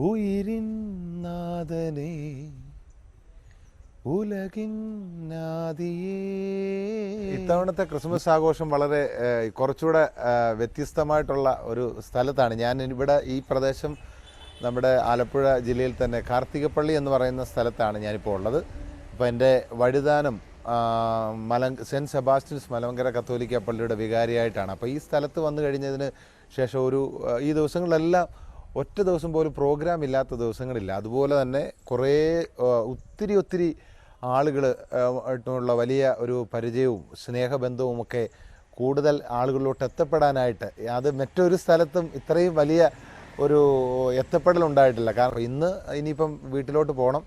ഉയിരിൻ നാഥനേ ഉലകിൻ നാദിയേ. ഇത്തവണത്തെ ക്രിസ്മസ് ആഘോഷം വളരെ കുറച്ചുകൂടെ വ്യത്യസ്തമായിട്ടുള്ള ഒരു സ്ഥലത്താണ്. ഞാൻ ഇവിടെ ഈ പ്രദേശം നമ്മുടെ ആലപ്പുഴ ജില്ലയിൽ തന്നെ കാർത്തികപ്പള്ളി എന്ന് പറയുന്ന സ്ഥലത്താണ് ഞാനിപ്പോൾ ഉള്ളത്. അപ്പോൾ എൻ്റെ വഴുതാനം സെൻറ്റ് സെബാസ്റ്റ്യൻസ് മലങ്കര കത്തോലിക്ക പള്ളിയുടെ വികാരിയായിട്ടാണ്. അപ്പോൾ ഈ സ്ഥലത്ത് വന്നു കഴിഞ്ഞതിന് ശേഷം ഈ ദിവസങ്ങളിലെല്ലാം ഒറ്റ ദിവസം പോലും പ്രോഗ്രാം ഇല്ലാത്ത ദിവസങ്ങളില്ല. അതുപോലെ തന്നെ കുറേ ഒത്തിരി ആളുകൾ ആയിട്ടുള്ള വലിയ ഒരു പരിചയവും സ്നേഹബന്ധവും ഒക്കെ കൂടുതൽ ആളുകളിലോട്ട് എത്തപ്പെടാനായിട്ട് അത് മറ്റൊരു സ്ഥലത്തും ഇത്രയും വലിയ ഒരു എത്തപ്പെടലുണ്ടായിട്ടില്ല. കാരണം ഇനിയിപ്പം വീട്ടിലോട്ട് പോകണം,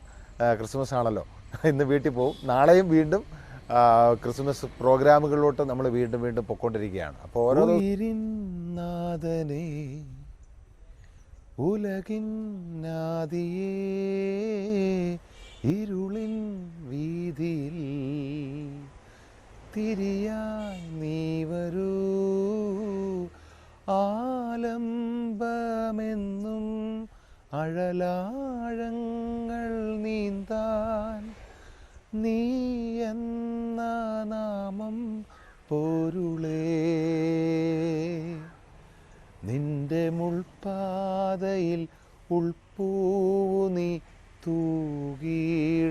ക്രിസ്മസ് ആണല്ലോ, ഇന്ന് വീട്ടിൽ പോകും. നാളെയും വീണ്ടും ക്രിസ്മസ് പ്രോഗ്രാമുകളിലോട്ട് നമ്മൾ വീണ്ടും പൊയ്ക്കൊണ്ടിരിക്കുകയാണ്. അപ്പോൾ ഓരോ നാഥനേ ഉലകിൻ നാദിയേ ഇരുളിൻ വീതിയിൽ തിരിയായി നീ വരൂ ആലംബമെന്നും അഴലാഴങ്ങൾ നീന്താൻ നീ എന്ന നാമം പൊരുളേ. നിന്റെ മുൾപ്പാതയിൽ ഉൾപ്പൂവു നീ തൂകിയിടുന്നു.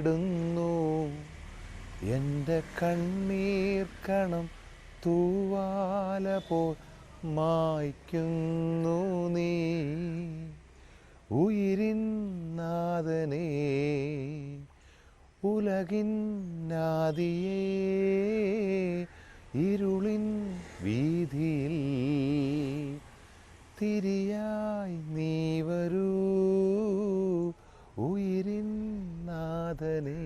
എൻ്റെ കണ്ണീർ കണം തൂവാല പോൽ മായ്ക്കുന്നു നീ. ഉയിരിൻ നാഥനേ ഉലകിൻ നാദിയേ ഇരുളിൻ വീതിയിൽ തിരിയായി നീ വരൂ ഉയിരിൻ നാഥനേ.